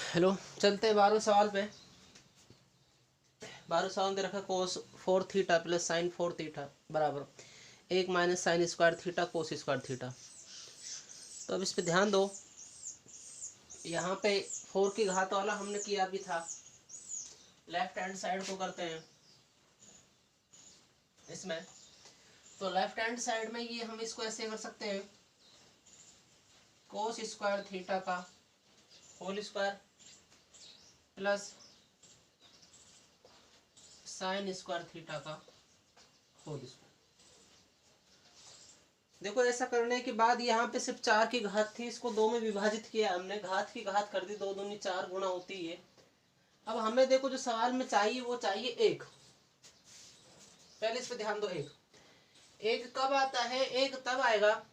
Hello, चलते हैं 12वें सवाल पे। 12वें सवाल दे रखा कोस 4 थीटा प्लस साइन 4 थीटा बराबर 1 - sin² थीटा कोस²थीटा। तो अब इस पे ध्यान दो, यहाँ पे 4 की घात वाला हमने किया भी था। लेफ्ट हैंड साइड को करते हैं इसमें। तो लेफ्ट हैंड साइड में ये हम इसको ऐसे कर सकते हैं, कोस² थीटा का whole square plus sin² theta का होल स्क्वायर। देखो, ऐसा करने के बाद यहाँ पे सिर्फ 4 की घात थी, इसको 2 में विभाजित किया हमने, घात की घात कर दी, 2 दूनी 4 गुना होती है। अब हमें देखो जो सवाल में चाहिए वो चाहिए 1। पहले इस पे ध्यान दो। 1 कब आता है? 1 तब आएगा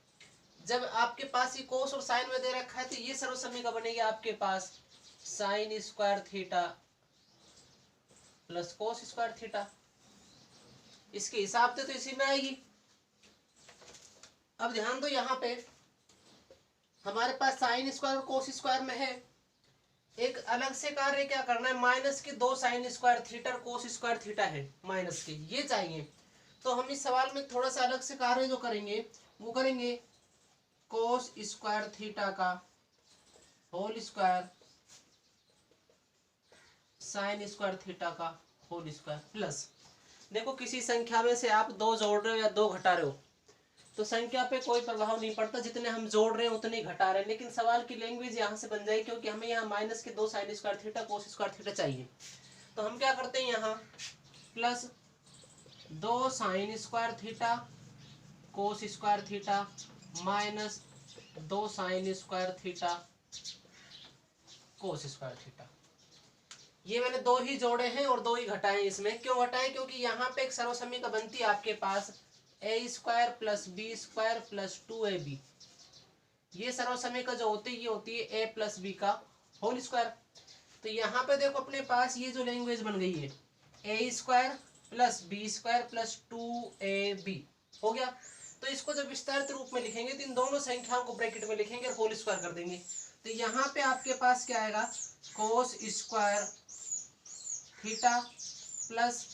जब आपके पास ये कोस और साइन में दे रखा है, तो ये सर्वसमीका बनेगी आपके पास sin² थीटा प्लस कोस²थीटा। इसके हिसाब से तो इसी में आएगी। अब ध्यान दो, यहाँ पे हमारे पास sin² और कोस² में है। एक अलग से कार्य क्या करना है, माइनस के 2 sin² थीटा और कोस²थीटा है, माइनस के ये चाहिए। तो हम इस सवाल में थोड़ा सा अलग से कार्य जो करेंगे वो करेंगे कोस²थीटा का होल स्क्वायर sin²थीटा का होल स्क्वायर प्लस, देखो किसी संख्या में से आप 2 जोड़ रहे हो या 2 घटा रहे हो तो संख्या पे कोई प्रभाव नहीं पड़ता, जितने हम जोड़ रहे हैं उतने ही घटा रहे हैं। लेकिन सवाल की लैंग्वेज यहाँ से बन जाएगी, क्योंकि हमें यहाँ माइनस के 2 sin²थीटा कोस²थीटा चाहिए। तो हम क्या करते हैं, यहाँ प्लस 2 sin²थीटा कोस²थीटा माइनस 2 sin²थीटा कोस²थीटा। ये मैंने 2 ही जोड़े हैं और 2 ही घटाए। इसमें क्यों घटाए? क्योंकि यहाँ पे एक सर्वसमीका बनती है आपके पास a² + b² + 2ab। ये सर्वसमीका जो होती है ये होती है a + b का होल स्क्वायर। तो यहाँ पे देखो अपने पास ये जो लैंग्वेज बन गई है a² + b² + 2ab हो गया। तो इसको जब विस्तारित रूप में लिखेंगे तो इन दोनों संख्याओं को ब्रैकेट में लिखेंगे और होल स्क्वायर कर देंगे। तो यहाँ पे आपके पास क्या आएगा, कोस²थीटा प्लस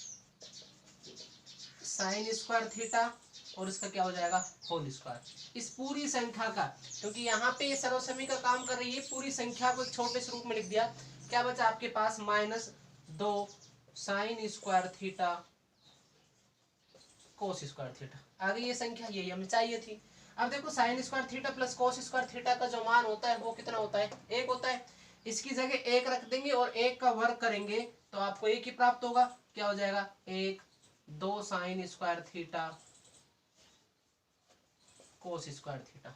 sin²थीटा और इसका क्या हो जाएगा, होल स्क्वायर। इस पूरी संख्या का, क्योंकि यहाँ पे सर्वसमीका काम कर रही है, पूरी संख्या को एक छोटे से रूप में लिख दिया। क्या बचा आपके पास, -2 sin²थीटा कोस²थीटा। आगे ये संख्या यही हमें चाहिए थी। अब देखो sin² थीटा प्लस कोस²थीटा का जो मान होता है वो कितना होता है, 1 होता है। इसकी जगह 1 रख देंगे और 1 का वर्ग करेंगे तो आपको 1 ही प्राप्त होगा। क्या हो जाएगा, 2 sin²थीटा कोस²थीटा।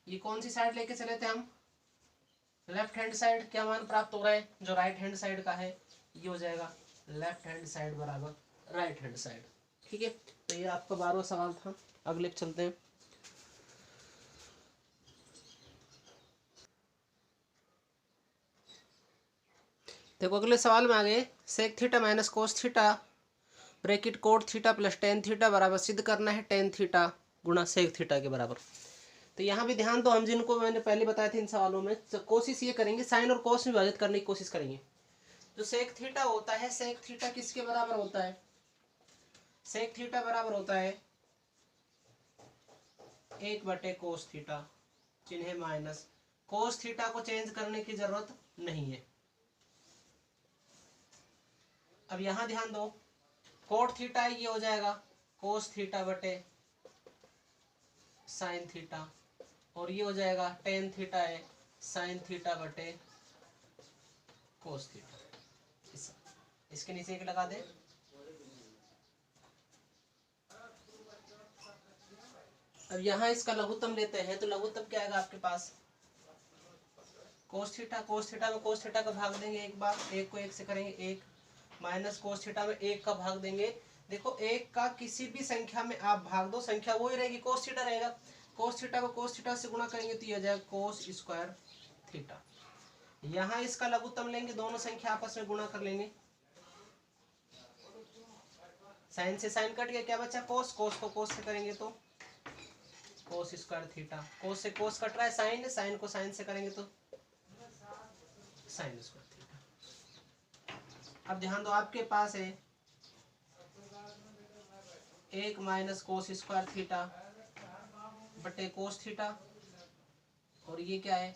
ये कौन सी साइड लेके चले थे हम, लेफ्ट हैंड साइड। क्या मान प्राप्त हो रहा है, जो राइट हैंड साइड का है ये हो जाएगा लेफ्ट हैंड साइड बराबर राइट हैंड साइड। ठीक है, तो ये आपका 12वां सवाल था। अगले पे चलते हैं। देखो अगले सवाल में आ गए, sec⁻θ minus cos⁻θ bracket cot⁻θ plus tan⁻θ बराबर सिद्ध करना है tan⁻θ गुणा sec⁻θ के बराबर। तो यहाँ भी ध्यान दो, हम जिनको मैंने पहले बताया था इन सवालों में, तो कोशिश ये करेंगे साइन और कोस में विभाजित करने की कोशिश करेंगे। जो sec⁻θ होता है, sec⁻θ किसके बराबर होता है, sec⁻θ बराबर होता है 1/cos⁻θ, चिन्ह माइनस। cos⁻θ को चेंज करने की जरूरत नहीं है। अब यहाँ ध्यान दो, cot⁻θ ये हो जाएगा cos⁻θ/sin⁻θ और ये हो जाएगा tan⁻θ है sin⁻θ/cos⁻θ। इसके नीचे एक लगा दे। अब यहाँ इसका लघुत्तम लेते हैं तो लघुत्तम क्या आएगा आपके पास, cos⁻θ में cos⁻θ का भाग देंगे एक बार, 1 को 1 से करेंगे 1, माइनस cos⁻θ में 1 का भाग देंगे। देखो 1 का किसी भी संख्या में आप भाग दो, संख्या वही रहेगी, cos⁻θ रहेगा। cos⁻θ को cos⁻θ से गुणा करेंगे तो ये हो जाएगा cos²θ। यहाँ इसका लघुत्तम लेंगे, दोनों संख्या आपस में गुणा कर लेंगे, साइन से साइन कट गया, क्या बचा कोस, कोस को कोस से करेंगे तो cos²θ, कोस से कोस कट रहा है, साइन को साइन से करेंगे तो साइन स्क्वायर थीटा। अब ध्यान दो, आपके पास है 1 माइनस कोस स्क्वायर थीटा बटे कोस थीटा, और ये क्या है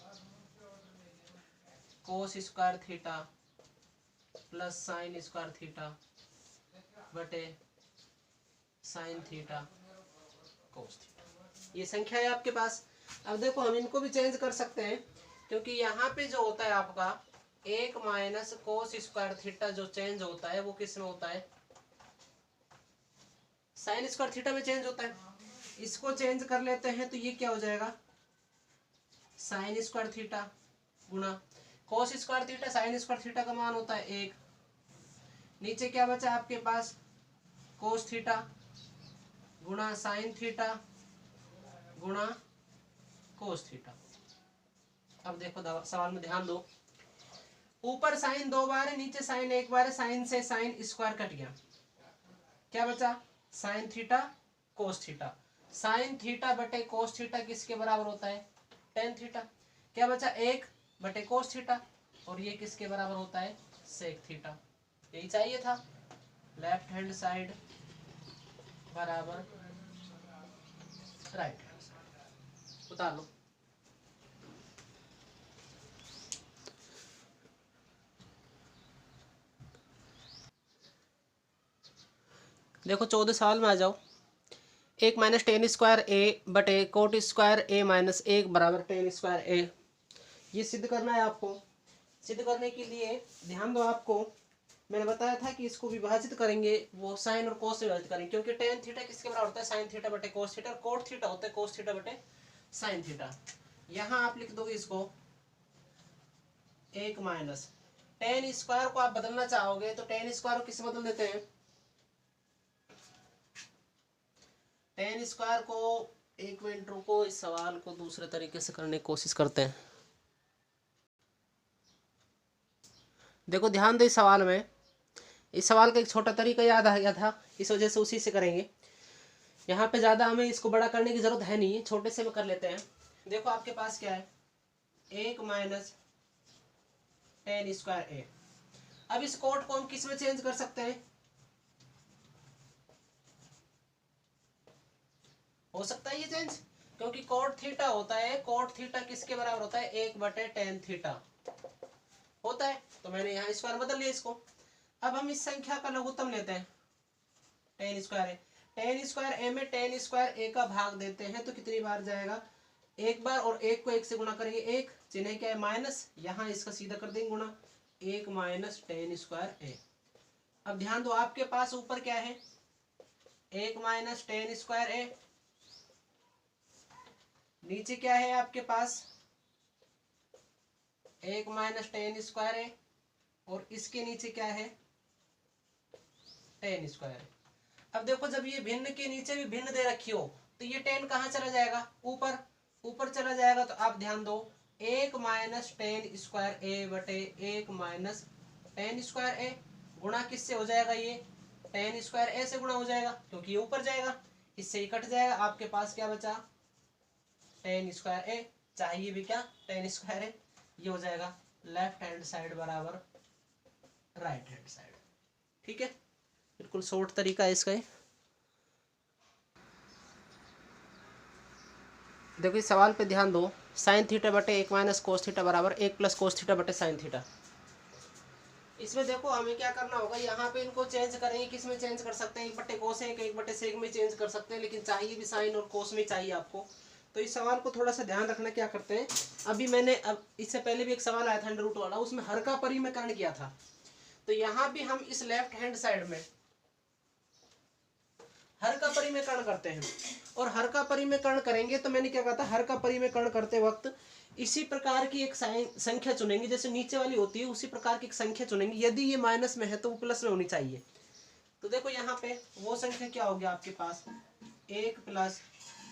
कोस square theta plus sign square theta बटे साइन थीटा कोस थीटा। ये संख्या है आपके पास। अब देखो हम इनको भी चेंज कर सकते हैं, क्योंकि यहाँ पे जो होता है आपका 1 माइनस कोस स्क्वायर थीटा जो चेंज होता है वो किस में होता है, साइन स्क्वायर थीटा में चेंज होता है। इसको चेंज कर लेते हैं तो ये क्या हो जाएगा साइन स्क्वायर थीटा गुणा कोस square theta. Sign square theta का मान होता है 1। नीचे क्या बचा आपके पास कोस थीटा गुणा साइन थीटा गुणा कोस थीटा। अब देखो सवाल में ध्यान दो, ऊपर साइन 2 बार है, नीचे साइन 1 बार है। साइन से साइन स्क्वायर कट गया, क्या बचा sine theta cos theta. Sine theta बटे कोस थीटा किसके बराबर होता है टेन थीटा। क्या बचा 1 बटे कोस थीटा, और ये किसके बराबर होता है सेक थीटा। यही चाहिए था, लेफ्ट हैंड साइड बराबर राइट हैंड साइड। उतार लो। देखो 14 सवाल में आ जाओ। 1 माइनस टेन स्क्वायर ए बटे कोट स्क्वायर ए माइनस 1 बराबर टेन स्क्वायर ए। ये सिद्ध करना है आपको। सिद्ध करने के लिए ध्यान दो, आपको मैंने बताया था कि इसको विभाजित करेंगे, वो साइन और कोस से विभाजित करेंगे, क्योंकि टेन थीटा किसके बराबर होता है साइन थीटा बटे कोस थीटा, कोट थीटा होता है कोस थीटा बटे साइन थीटा। यहाँ आप लिख दोगे इसको 1 माइनस टेन स्क्वायर को आप बदलना चाहोगे तो टेन स्क्वायर को किस बदल देते हैं टेन स्क्वायर को। एक मिनट रुको, इस सवाल को दूसरे तरीके से करने की कोशिश करते हैं। देखो ध्यान दो, इस सवाल में इस सवाल का एक छोटा तरीका याद आ गया था, इस वजह से उसी से करेंगे। यहाँ पे ज़्यादा हमें इसको बड़ा करने की ज़रूरत है नहीं, छोटे से में कर लेते हैं। देखो आपके पास क्या है 1 माइनस टेन स्क्वायर ए। अब इस कोट को हम किस में चेंज कर सकते हैं, हो सकता है ये चेंज, क्योंकि कोट थीटा होता है, कोट थीटा किसके बराबर होता है 1 बटे टेन थीटा होता है। तो मैंने यहाँ स्क्वायर बदल लिया इसको। अब हम इस संख्या का लघुत्तम लेते हैं, टेन स्क्वायर ए। टेन स्क्वायर ए में टेन स्क्वायर ए का भाग देते हैं तो कितनी बार जाएगा एक बार, और 1 को 1 से गुणा करेंगे 1, चिन्ह क्या है माइनस, यहाँ इसका सीधा कर देंगे गुणा 1 माइनस टेन स्क्वायर ए। अब ध्यान दो, आपके पास ऊपर क्या है 1 माइनस टेन स्क्वायर ए, नीचे क्या है आपके पास 1 माइनस टेन स्क्वायर ए, और इसके नीचे क्या है टेन स्क्वायर। अब देखो जब ये भिन्न के नीचे भी भिन्न दे रखी हो तो ये टेन कहाँ चला जाएगा ऊपर, ऊपर चला जाएगा। तो आप ध्यान दो 1 माइनस टेन स्क्वायर ए बटे 1 माइनस टेन स्क्वायर ए गुणा किससे हो जाएगा, ये टेन स्क्वायर ए से गुणा हो जाएगा, क्योंकि ये ऊपर जाएगा, इससे ही कट जाएगा। आपके पास क्या बचा टेन स्क्वायर ए, चाहिए भी क्या टेन स्क्वायर ए। ये हो जाएगा लेफ्ट हैंड साइड बराबर राइट हैंड साइड। ठीक है, बिल्कुल शॉर्ट तरीका है इसका। देखो इस सवाल पे ध्यान दो, साइन थीटा बटे 1 माइनस कोस थीटा बराबर 1 प्लस कोस थीटा बटे साइन थीटा। इसमें देखो हमें क्या करना होगा, यहाँ पे इनको चेंज करेंगे, किस में चेंज कर सकते हैं 1 बटे कोस है 1 बटे सेक में चेंज कर सकते हैं, लेकिन चाहिए भी साइन और कोस में चाहिए आपको। तो इस सवाल को थोड़ा सा ध्यान रखना, क्या करते हैं अभी मैंने, अब इससे पहले भी एक सवाल आया था अंडर रूट वाला, उसमें हर का परिमेकरण किया था। तो यहाँ भी हम इस लेफ्ट हैंड साइड में हर का परिमेकरण करते हैं, और हर का परिमेकरण करेंगे तो मैंने क्या कहा था, हर का परिमेकरण करते वक्त इसी प्रकार की एक संख्या चुनेंगे, जैसे नीचे वाली होती है उसी प्रकार की एक संख्या चुनेंगे। यदि ये माइनस में है तो वो प्लस में होनी चाहिए। तो देखो यहाँ पे वो संख्या क्या होगी आपके पास 1 प्लस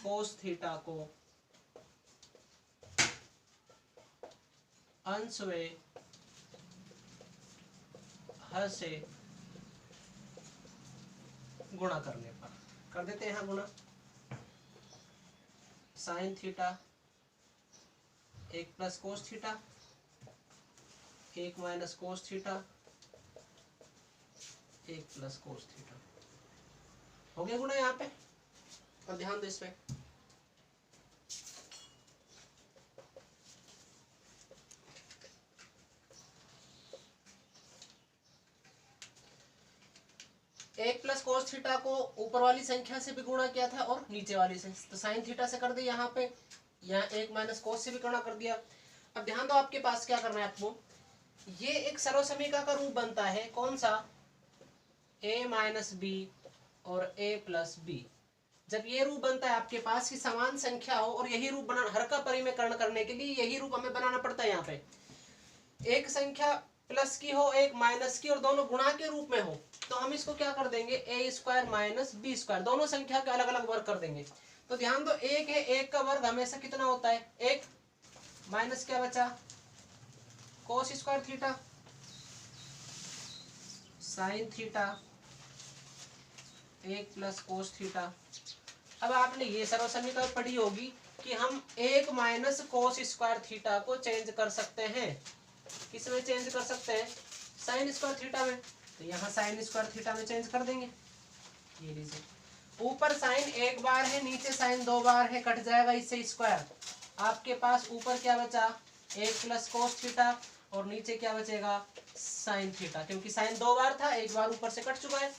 कोस थीटा को अंश व हर से गुणा करने पर कर देते हैं, यहाँ गुणा sine theta 1 plus cos theta 1 minus cos theta 1 plus cos theta हो गया गुणा यहाँ पे। अब ध्यान दो इसमें, एक प्लस कोस थीटा को ऊपर वाली संख्या से भी गुणा किया था और नीचे वाली से, तो साइन थीटा से कर दिया यहाँ पे, यहाँ 1 माइनस कोस से भी गुणा कर दिया। अब ध्यान दो आपके पास क्या करना है आपको, ये एक सर्वसमीका का रूप बनता है, कौन सा, a माइनस बी और a प्लस बी। जब ये रूप बनता है आपके पास की समान संख्या हो, और यही रूप बना, हर का परिमेयकरण करने के लिए यही रूप हमें बनाना पड़ता है। यहाँ पे एक संख्या प्लस की हो, एक माइनस की, और दोनों गुणा के रूप में हो, तो हम इसको क्या कर देंगे, ए स्क्वायर माइनस बी स्क्वायर, दोनों संख्या के अलग अलग वर्ग कर देंगे। तो ध्यान दो, एक है, एक का वर्ग हमेशा कितना होता है, एक, माइनस क्या बचा, कोस square theta sine theta 1 plus cos theta. अब आपने ये सर्वसमीकरण पढ़ी होगी कि हम 1 माइनस कोस स्क्वायर थीटा को चेंज कर सकते हैं, किसमें चेंज कर सकते हैं, साइन स्क्वायर थीटा में। तो यहाँ साइन स्क्वायर थीटा में चेंज कर देंगे। ये लीजिए, ऊपर साइन एक बार है, नीचे साइन 2 बार है, कट जाएगा इससे स्क्वायर। आपके पास ऊपर क्या बचा, 1 प्लस कोस थीटा, और नीचे क्या बचेगा, साइन थीटा, क्योंकि साइन 2 बार था, एक बार ऊपर से कट चुका है,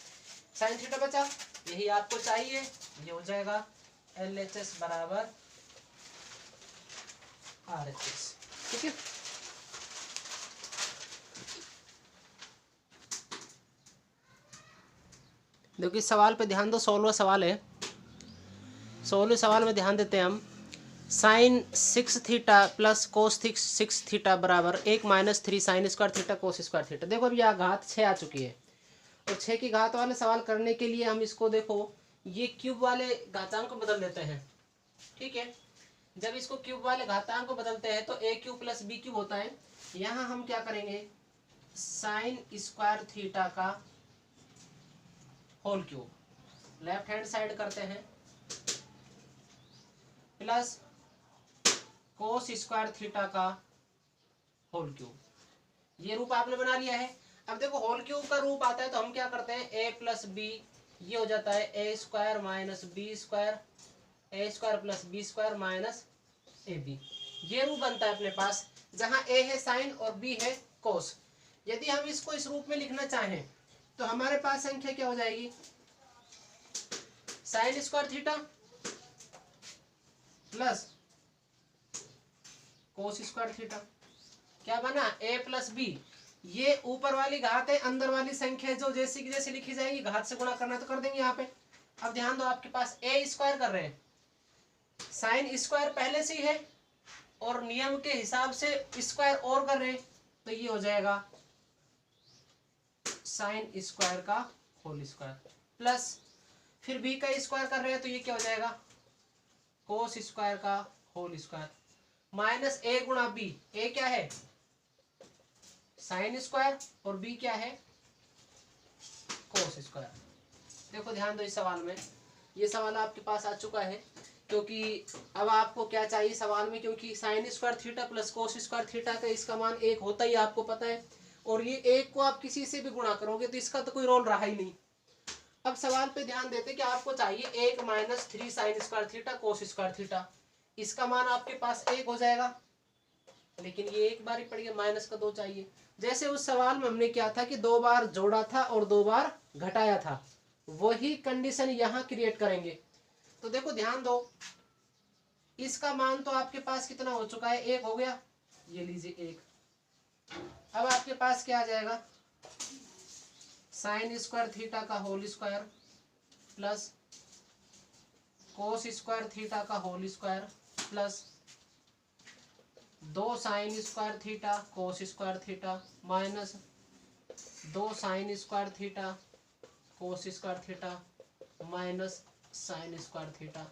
साइन थीटा बचा, यही आपको चाहिए। ये हो जाएगा LHS बराबर RHS, ठीक है। देखिए सवाल पे ध्यान दो, 16वां सवाल है। 16वें सवाल में ध्यान देते हैं हम, sine 6 theta plus cos 6 theta बराबर 1 minus 3 sine square theta cos square theta. देखो अभी यहाँ घात 6 आ चुकी है, और 6 की घात वाले सवाल करने के लिए हम इसको देखो ये क्यूब वाले घातांक को बदल देते हैं, ठीक है। जब इसको क्यूब वाले घातांक को बदलते हैं तो a cube plus B cube होता है। यहाँ हम क्या करेंगे, साइन स्क्वायर थीटा का whole cube, left hand side करते हैं, प्लस कोस स्क्वायर थीटा का होल क्यूब। ये रूप आपने बना लिया है। अब देखो होल क्यूब का रूप आता है तो हम क्या करते हैं, a प्लस बी, ये हो जाता है a square minus B square, a square plus B square minus A B. ये रूप बनता है अपने पास, जहां a है साइन और b है कोस। यदि हम इसको इस रूप में लिखना चाहें तो हमारे पास संख्या क्या हो जाएगी, sign square theta plus cos square theta, क्या बना, a प्लस बी। ये ऊपर वाली घात है, अंदर वाली संख्या जो जैसी की जैसी लिखी जाएगी, घात से गुणा करना तो कर देंगे यहाँ पे। अब ध्यान दो, आपके पास a स्क्वायर कर रहे हैं, साइन स्क्वायर पहले से ही है, और नियम के हिसाब से स्क्वायर और कर रहे हैं, तो ये हो जाएगा साइन स्क्वायर का होल स्क्वायर, प्लस फिर b का स्क्वायर कर रहे हैं तो ये क्या हो जाएगा, कोस स्क्वायर का होल स्क्वायर, माइनस a गुणा b। a क्या है, साइन स्क्वायर, और b क्या है, कोस स्क्वायर। देखो ध्यान दो इस सवाल में, ये सवाल आपके पास आ चुका है, क्योंकि अब आपको क्या चाहिए सवाल में, क्योंकि sign square theta plus cos square theta का इसका मान 1 होता ही आपको पता है, और ये 1 को आप किसी से भी गुणा करोगे तो इसका तो कोई रोल रहा ही नहीं। अब सवाल पे ध्यान देते कि आपको चाहिए 1 minus 3 sine square theta cos square theta, इसका मान आपके पास 1 हो जाएगा, लेकिन ये एक बार ही पड़ गया, माइनस का 2 चाहिए। जैसे उस सवाल में हमने क्या था कि 2 बार जोड़ा था और 2 बार घटाया था, वही कंडीशन यहाँ क्रिएट करेंगे। तो देखो ध्यान दो, इसका मान तो आपके पास कितना हो चुका है, 1 हो गया, ये लीजिए 1। अब आपके पास क्या आ जाएगा, साइन स्क्वायर थीटा का whole square plus cos square theta का whole square plus 2 sine square theta cos square theta minus 2 sine square theta cos square theta minus sine square theta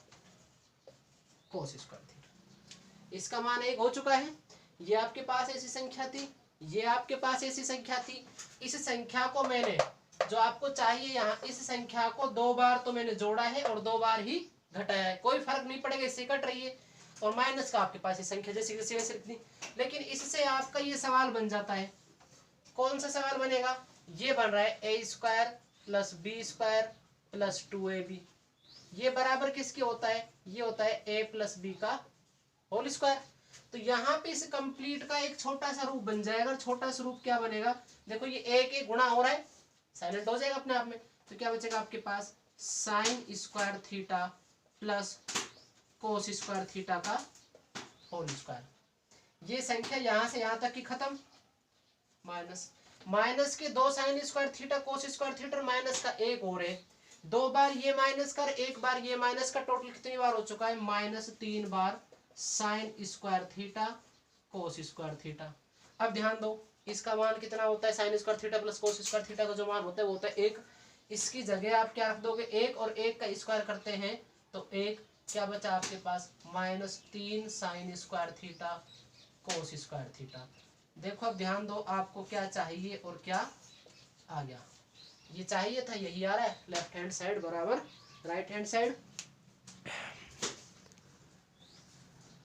cos square theta. इसका मान 1 हो चुका है। ये आपके पास ऐसी संख्या थी, ये आपके पास ऐसी संख्या थी। इस संख्या को मैंने, जो आपको चाहिए यहाँ, इस संख्या को 2 बार तो मैंने जोड़ा है और 2 बार ही घटाया है, कोई फर्क नहीं पड़ेगा, इससे कट रही है। और माइनस का आपके पास ये संख्या जैसी जैसी वैसे इतनी, लेकिन इससे आपका ये सवाल बन जाता है कौन सा सवाल बनेगा, ये बन रहा है A square plus B square plus 2ab, ये बराबर किसके होता है, ये होता है a प्लस बी का होल स्क्वायर। तो यहाँ पे इस कंप्लीट का एक छोटा सा रूप बन जाएगा। छोटा सा रूप क्या बनेगा, देखो ये a के गुणा हो रहा है, साइलेंट हो जाएगा अपने आप में, तो क्या बचेगा आपके पास sine square theta plus cos square theta का होल स्क्वायर। ये संख्या यहां से यहां तक की खत्म, माइनस माइनस के 2 sine square theta cos square theta minus का एक और है, 2 बार ये माइनस कर 1 बार ये माइनस का, टोटल कितनी बार हो चुका है -3 बार sine square theta cos square theta. अब ध्यान दो इसका मान कितना होता है, sine square theta plus cos square theta का जो मान होता है वो होता है 1। इसकी जगह आप क्या रख दोगे, 1 और 1 का स्क्वायर करते हैं तो 1, क्या बचा आपके पास -3 sine square theta cos square theta. देखो अब ध्यान दो आपको क्या चाहिए और क्या आ गया, ये चाहिए था यही आ रहा है, लेफ्ट हैंड साइड बराबर राइट हैंड साइड।